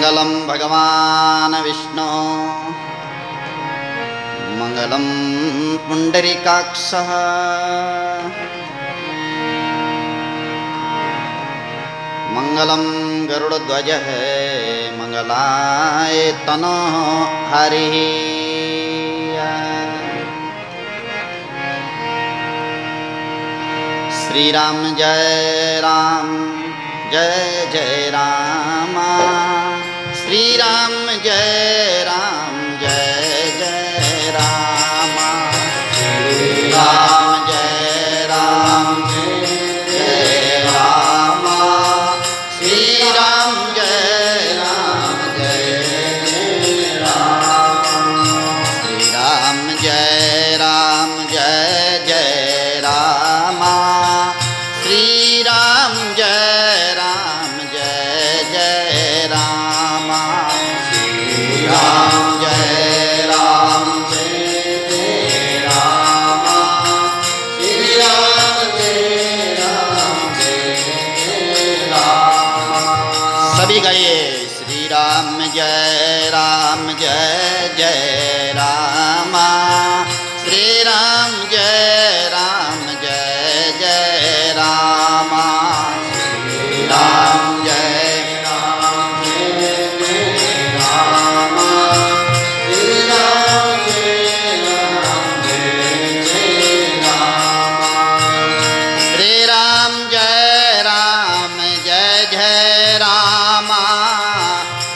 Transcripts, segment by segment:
मंगलम भगवान विष्णु मंगलम पुंडरीकाक्षः मंगलम गरुड़ध्वजः मंगलाय तनो हरिः। श्री राम जय राम जय जय राम। श्री राम जय राम जय जय राम। श्री राम जय राम जय राम। श्री राम जय राम जय जय राम। श्री राम जय राम जय जय राम। श्री राम जय राम जय जय राम। श्री राम जय राम जय जय राम। श्री राम जय राम जय जय राम। सभी गाइए श्री राम जय राम जय जय राम। श्री राम जय राम जय जय राम। श्री राम जय राम जय जय राम। श्री राम जय राम जय जय राम। श्री राम जय राम जय जय राम।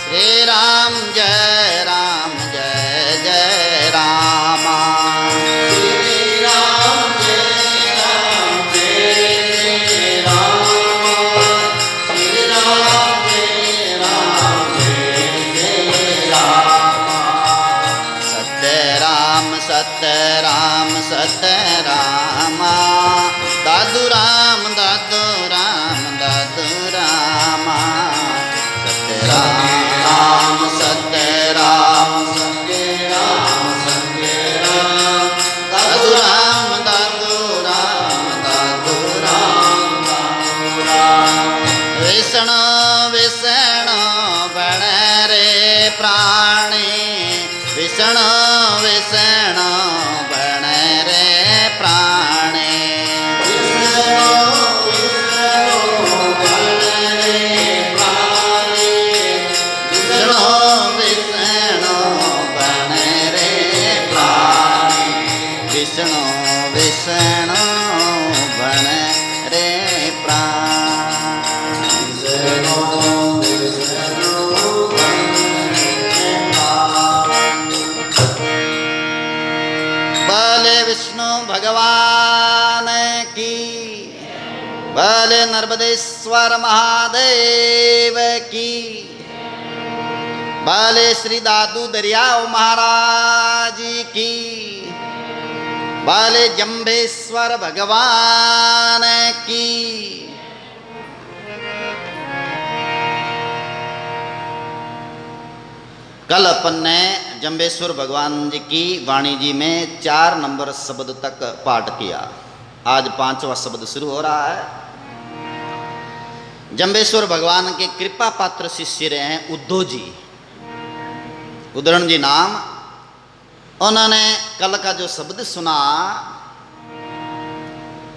श्री राम जय राम जय जय राम। श्री राम जय राम जय जय राम। श्री राम जय राम जय जय राम। सत्य राम सत्य राम सत्य राम। दादू राम दादू राम दादू राम। सत्य राम सत्य राम सत्य राम सत्य राम। दादू राम दादू राम दादू राम दादू राम। विष्णु विष्णु बण रे प्राणी। विष्णु विष्णु बण रे प्राणी। विष्णु विष्णु बण रे प्राणी। विष्णु विष्णु बण रे प्राणी। विष्णु विष्णु बण रे प्राणी। विष्णु विष्णु बण रे प्राणी। बोले विष्णु भगवान की। बोले नर्मदेश्वर महादेव की। बोले श्री दादू दरियाव महाराज की। बोले जंबेश्वर भगवान की। कल अपन ने जंबेश्वर भगवान जी की वाणी जी में 4 नंबर शब्द तक पाठ किया। आज 5वां शब्द शुरू हो रहा है। जंबेश्वर भगवान के कृपा पात्र शिष्य रहे हैं उद्धव जी, उद्धरण जी नाम। उन्होंने कल का जो शब्द सुना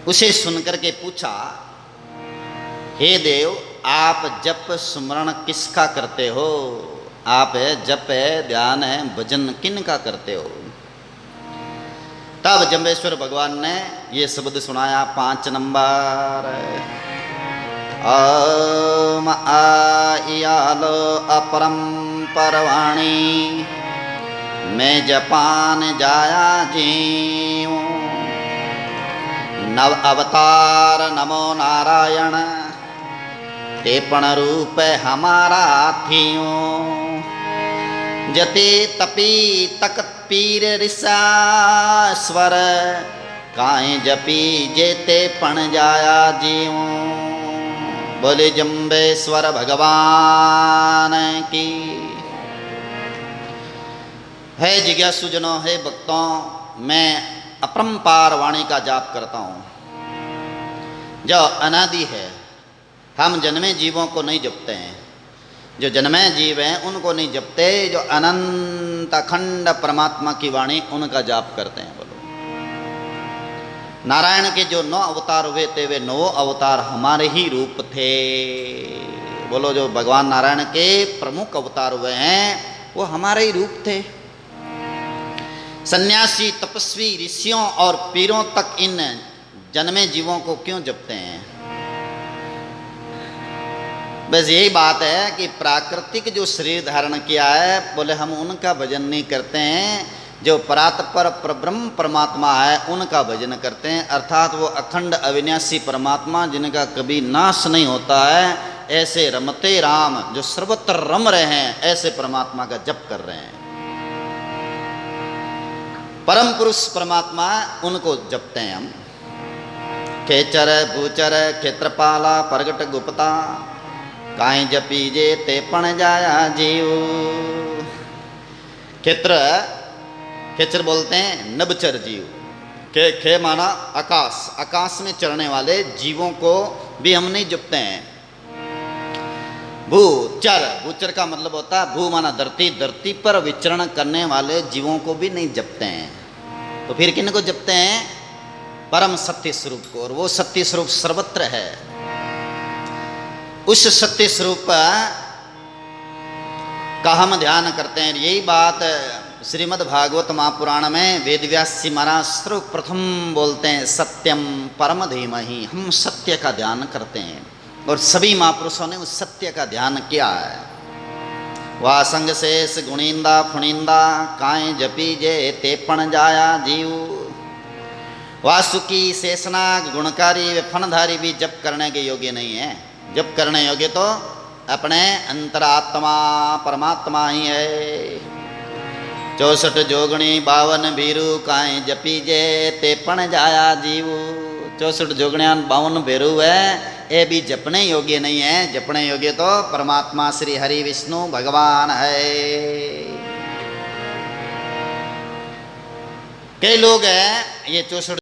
उसे सुनकर के पूछा, हे देव आप जप सुमरण किसका करते हो? आप जप ध्यान भजन किन का करते हो? तब जंबेश्वर भगवान ने ये शब्द सुनाया 5 नंबर। ओम आयालो अपरम परवाणी। मैं जपान जाया जीव। नव अवतार नमो नारायण। तेपण रूप हमारा थियों। जते तपी तकत पीर ऋषा स्वर। काए जपी जेते पण जाया जीव। बोले जंबेश्वर भगवान की। है जिज्ञासु जनों, है भक्तों, मैं अपरंपार वाणी का जाप करता हूँ जो अनादि है। हम जन्मे जीवों को नहीं जपते हैं। जो जन्मे जीव हैं उनको नहीं जपते, जो अनंत अखंड परमात्मा की वाणी उनका जाप करते हैं। बोलो, नारायण के जो 9 अवतार हुए थे वे 9 अवतार हमारे ही रूप थे। बोलो, जो भगवान नारायण के प्रमुख अवतार हुए हैं वो हमारे ही रूप थे। सन्यासी, तपस्वी, ऋषियों और पीरों तक इन जन्मे जीवों को क्यों जपते हैं? बस यही बात है कि प्राकृतिक जो शरीर धारण किया है, बोले हम उनका भजन नहीं करते हैं, जो परात्पर परब्रह्म परमात्मा है उनका भजन करते हैं। अर्थात वो अखंड अविनाशी परमात्मा जिनका कभी नाश नहीं होता है, ऐसे रमते राम जो सर्वत्र रम रहे हैं, ऐसे परमात्मा का जप कर रहे हैं। परम पुरुष परमात्मा उनको जपते हैं हम। खेचर भूचर क्षेत्रपाला प्रगट गुप्ता, काई जपीजे ते पण जाया जीव। खेत्र, खेचर बोलते हैं नभचर जीव। खे माना आकाश, आकाश में चढ़ने वाले जीवों को भी हम नहीं जपते हैं। भूचर, भूचर का मतलब होता है भू माना धरती, धरती पर विचरण करने वाले जीवों को भी नहीं जपते हैं। तो फिर किन को जपते हैं? परम सत्य स्वरूप को, और वो सत्य स्वरूप सर्वत्र है। उस सत्य स्वरूप का हम ध्यान करते हैं। यही बात श्रीमद् भागवत महापुराण में वेदव्यास जी महाराज सर्वप्रथम बोलते हैं, सत्यम परम धीमहि। हम सत्य का ध्यान करते हैं और सभी महापुरुषों ने उस सत्य का ध्यान किया है। वाह संग शेष गुणिंदा फुणिंदा, काए जपी जे ते पण जाया जीव। वासुकी शेषनाग गुणकारी वे फणधारी भी जप करने के योग्य नहीं है। जप करने योग्य तो अपने अंतरात्मा परमात्मा ही है। 64 जोगणी 52 भीरू, काए जपी जे ते पण जाया जीव। 64 जोगणियां 52 भैरू है, ये भी जपने योग्य नहीं है। जपने योग्य तो परमात्मा श्री हरि विष्णु भगवान है। कई लोग हैं ये 64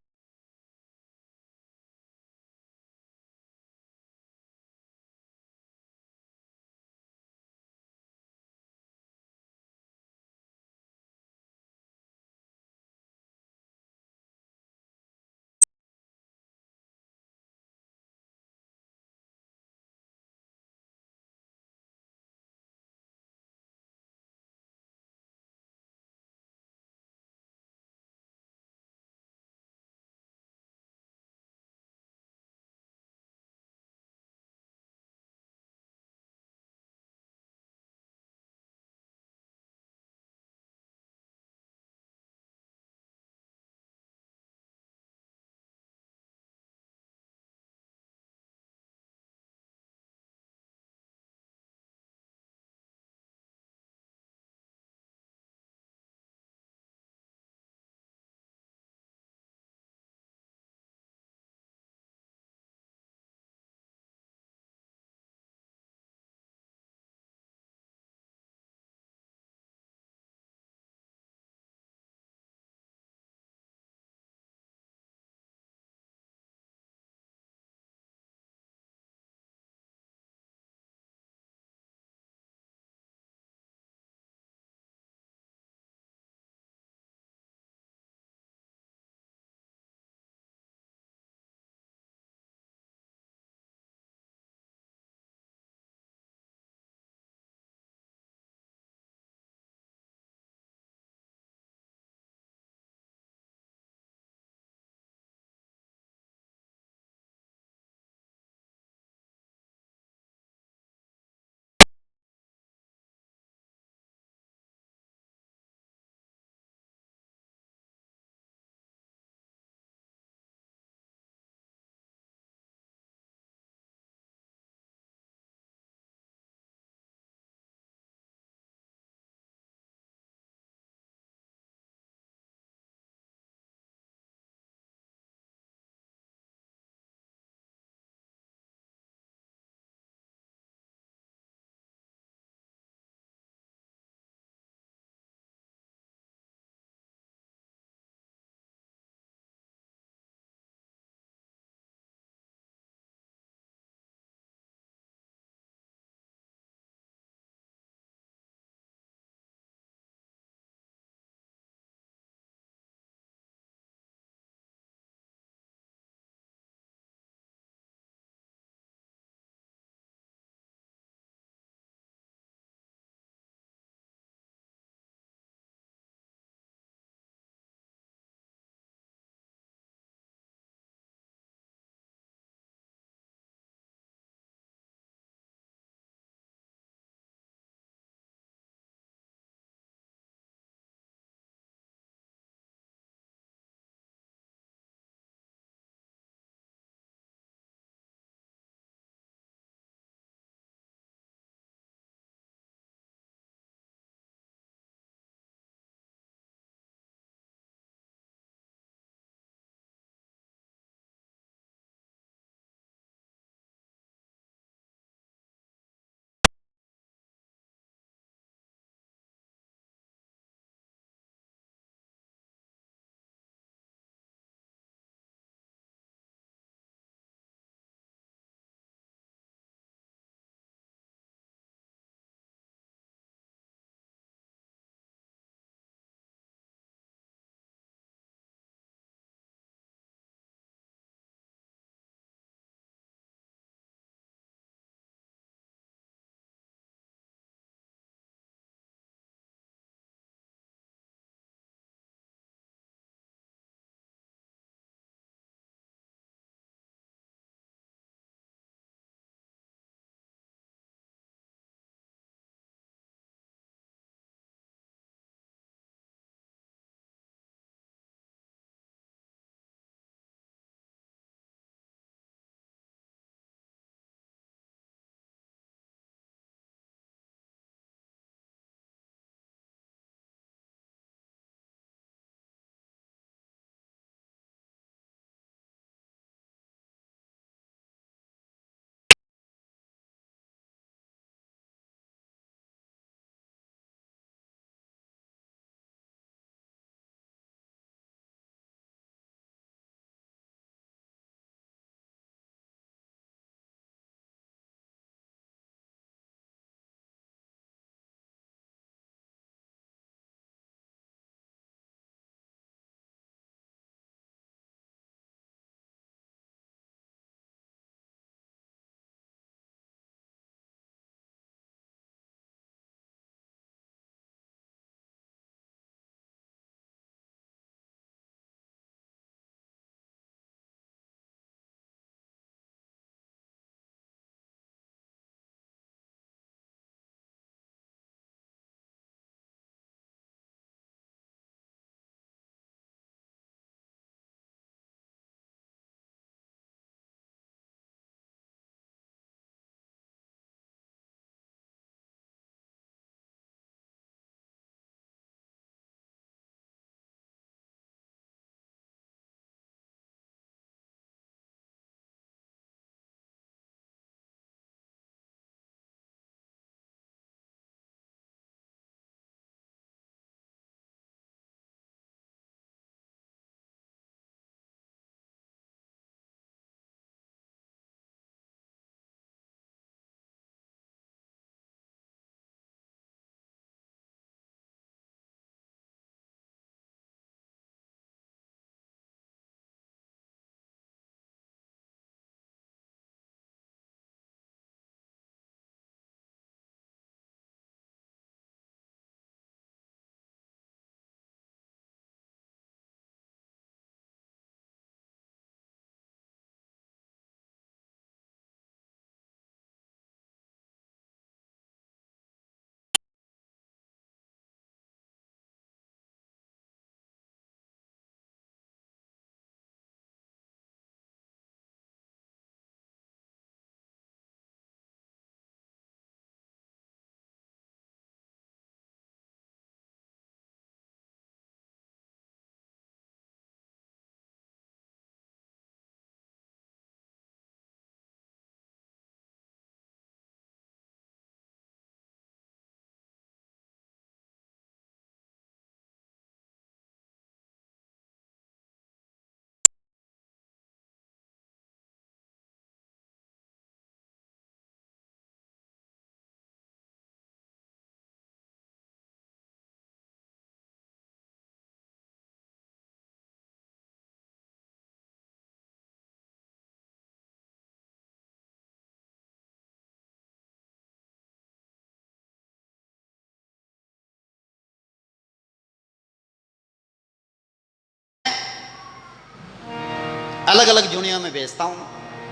अलग अलग जुनियों में भेजता हूँ।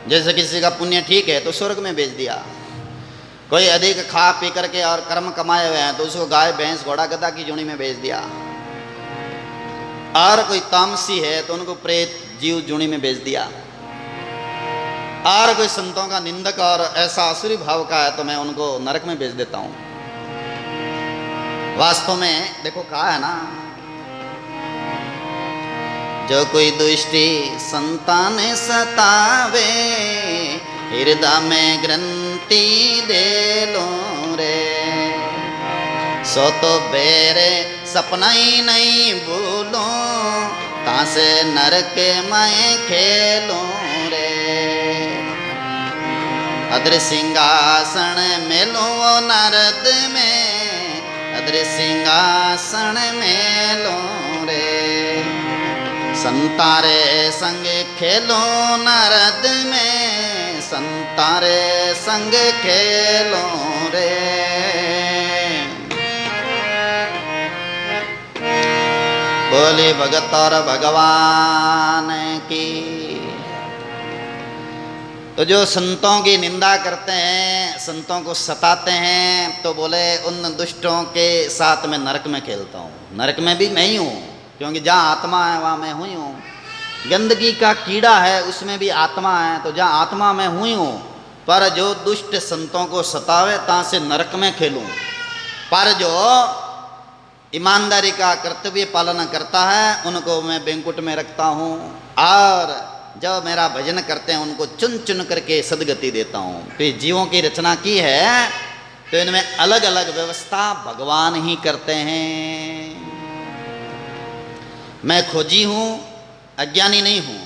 जैसे किसी का पुण्य ठीक है तो स्वर्ग में भेज दिया, कोई अधिक खा पी करके और कर्म कमाए हुए हैं तो उसको गाय भैंस घोड़ा गधा की जुनी में भेज दिया, और कोई तामसी है तो उनको प्रेत जीव जुनी में भेज दिया, और कोई संतों का निंदक और ऐसा आसुरी भाव का है तो मैं उनको नरक में भेज देता हूं। वास्तव में देखो कहा है ना, जो कोई दुष्टि संतान सतावे हृदय में ग्रंथि दे लो रे, सो तो बेरे सपना ही नहीं भूलो तासे नरक में खेलो रे, अद्र सिंहासन मेलो नारद में, अद्र सिंहासन मेलो रे, संतारे संग खेलो नारद में, संतारे संग खेलो रे। बोले भगत और भगवान की। तो जो संतों की निंदा करते हैं, संतों को सताते हैं, तो बोले उन दुष्टों के साथ मैं नरक में खेलता हूँ। नरक में भी मैं ही हूँ, क्योंकि जहाँ आत्मा है वहाँ मैं हुई हूँ। गंदगी का कीड़ा है उसमें भी आत्मा है, तो जहाँ आत्मा मैं हुई हूँ। पर जो दुष्ट संतों को सतावे तहाँ से नरक में खेलूँ, पर जो ईमानदारी का कर्तव्य पालन करता है उनको मैं बैंकुट में रखता हूँ, और जो मेरा भजन करते हैं उनको चुन चुन करके सदगति देता हूँ। तो जीवों की रचना की है तो इनमें अलग अलग व्यवस्था भगवान ही करते हैं। मैं खोजी हूँ, अज्ञानी नहीं हूँ।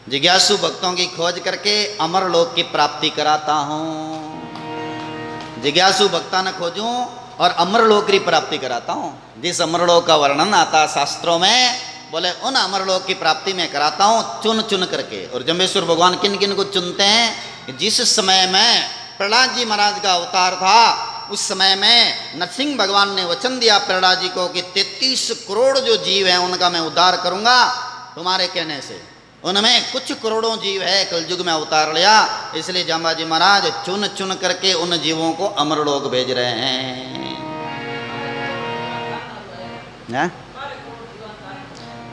जिज्ञासु भक्तों की खोज करके अमर लोक की प्राप्ति कराता हूँ। जिज्ञासु भक्ता न खोजूं और अमर लोक की प्राप्ति कराता हूँ। जिस अमर लोक का वर्णन आता है शास्त्रों में, बोले उन अमर लोक की प्राप्ति में कराता हूँ चुन चुन करके। और जम्बेश्वर भगवान किन किन को चुनते हैं? जिस समय में प्रहलाद जी महाराज का अवतार था उस समय में नरसिंह भगवान ने वचन दिया प्रहलाद जी को कि 33 करोड़ जो जीव हैं उनका मैं उद्धार करूंगा तुम्हारे कहने से। उनमें कुछ करोड़ों जीव है कलयुग में अवतार लिया, इसलिए जाम्बाजी महाराज चुन चुन करके उन जीवों को अमर लोक भेज रहे हैं।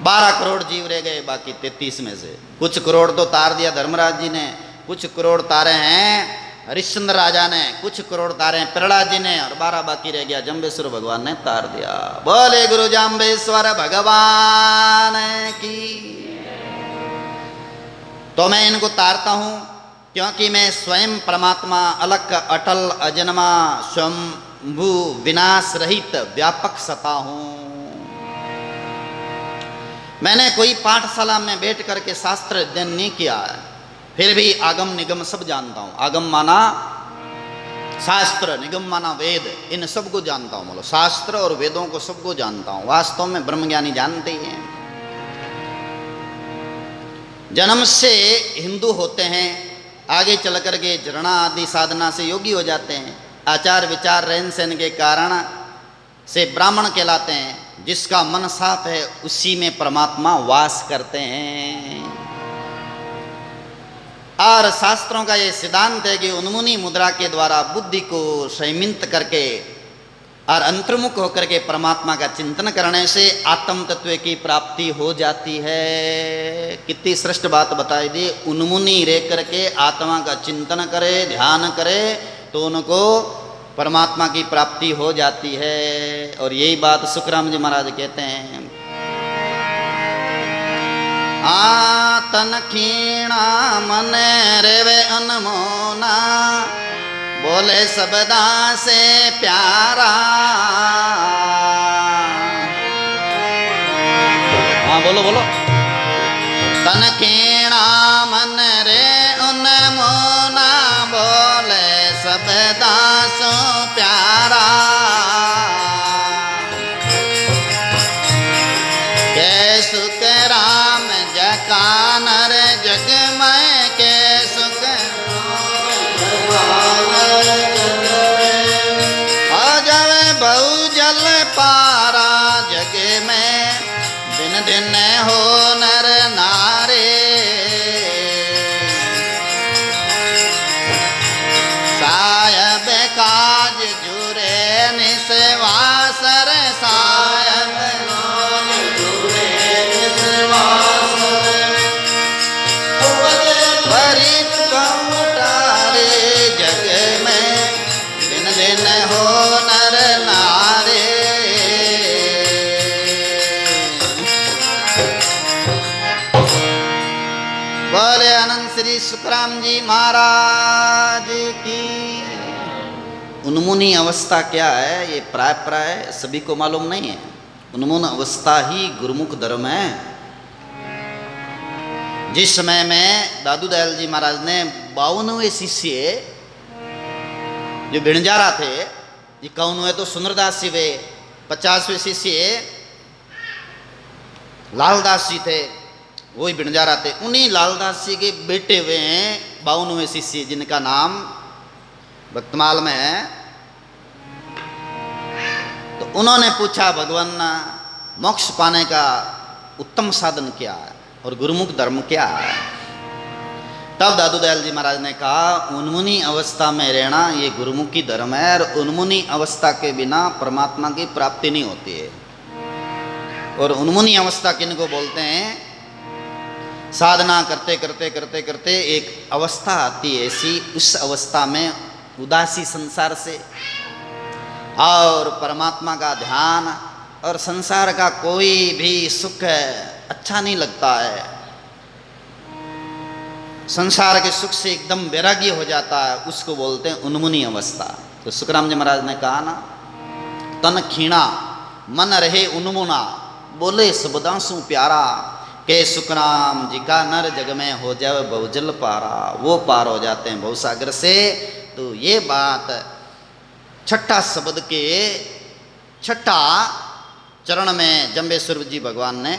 12 करोड़ जीव रह गए बाकी 33 में से। कुछ करोड़ तो तार दिया धर्मराज जी ने, कुछ करोड़ तारे हैं हरिश्चंद्र राजा ने, कुछ करोड़ तारे हैं प्रहलाद जी ने, और 12 बाकी रह गया जम्बेश्वर भगवान ने तार दिया। बोले गुरु जाम्बेश्वर भगवान की। तो मैं इनको तारता हूँ क्योंकि मैं स्वयं परमात्मा अलग अटल अजन्मा स्वयंभू विनाश रहित व्यापक सत्ता हूँ। मैंने कोई पाठशाला में बैठ करके शास्त्र अध्ययन नहीं किया है, फिर भी आगम निगम सब जानता हूँ। आगम माना शास्त्र, निगम माना वेद, इन सबको जानता हूँ। मतलब शास्त्र और वेदों को सबको जानता हूँ। वास्तव में ब्रह्मज्ञानी जानते ही हैं। जन्म से हिंदू होते हैं, आगे चल करके झरना आदि साधना से योगी हो जाते हैं, आचार विचार रहन सहन के कारण से ब्राह्मण कहलाते हैं। जिसका मन साफ है उसी में परमात्मा वास करते हैं। और शास्त्रों का ये सिद्धांत है कि उन्मुनी मुद्रा के द्वारा बुद्धि को संयमित करके और अंतर्मुख होकर के परमात्मा का चिंतन करने से आत्म तत्व की प्राप्ति हो जाती है। कितनी श्रेष्ठ बात बताई दी। उन्मुनी रह करके आत्मा का चिंतन करे, ध्यान करे तो उनको परमात्मा की प्राप्ति हो जाती है। और यही बात सुखराम जी महाराज कहते हैं। तन खीणा मन रेवे अनमोना, बोले सबदा से प्यारा। हाँ बोलो बोलो। तन खीणा मन रे अनमोना, बोले सबदा सो प्यारा। के सुख राम जकानर जग में, के सुख हो जावे बहु जल पारा जग में, दिन दिन हो नर नारे। सुखराम जी महाराज की। उन्मुनी अवस्था क्या है, ये प्राय सभी को मालूम नहीं है। उन्मुन अवस्था ही गुरुमुख धर्म है। जिस समय में दादू दयाल जी महाराज ने 52वें शिष्य जो बिणजारा थे, 51वें तो सुंदरदास जी वे, 50वें शिष्य लालदास जी थे, वही बिणजारा थे। उन्हीं लालदास जी के बेटे हुए हैं 52वें शिष्य, जिनका नाम भक्तमाल में है। तो उन्होंने पूछा, भगवान मोक्ष पाने का उत्तम साधन क्या है और गुरुमुख धर्म क्या है? तब दादू दयाल जी महाराज ने कहा, उन्मुनी अवस्था में रहना ये गुरुमुखी धर्म है, और उन्मुनी अवस्था के बिना परमात्मा की प्राप्ति नहीं होती है। और उन्मुनी अवस्था किनको बोलते हैं? साधना करते करते करते करते एक अवस्था आती है ऐसी, उस अवस्था में उदासी संसार से और परमात्मा का ध्यान और संसार का कोई भी सुख अच्छा नहीं लगता है। संसार के सुख से एकदम वैराग्य हो जाता है, उसको बोलते हैं उन्मुनी अवस्था। तो सुखराम जी महाराज ने कहा ना, तन खीणा मन रहे उन्मुना, बोले सबदासु प्यारा, के सुखराम जी का नर जग में हो जाए बहुजल पारा। वो पार हो जाते हैं भवसागर से। तो ये बात छठा शब्द के छठा चरण में जम्बेश्वर जी भगवान ने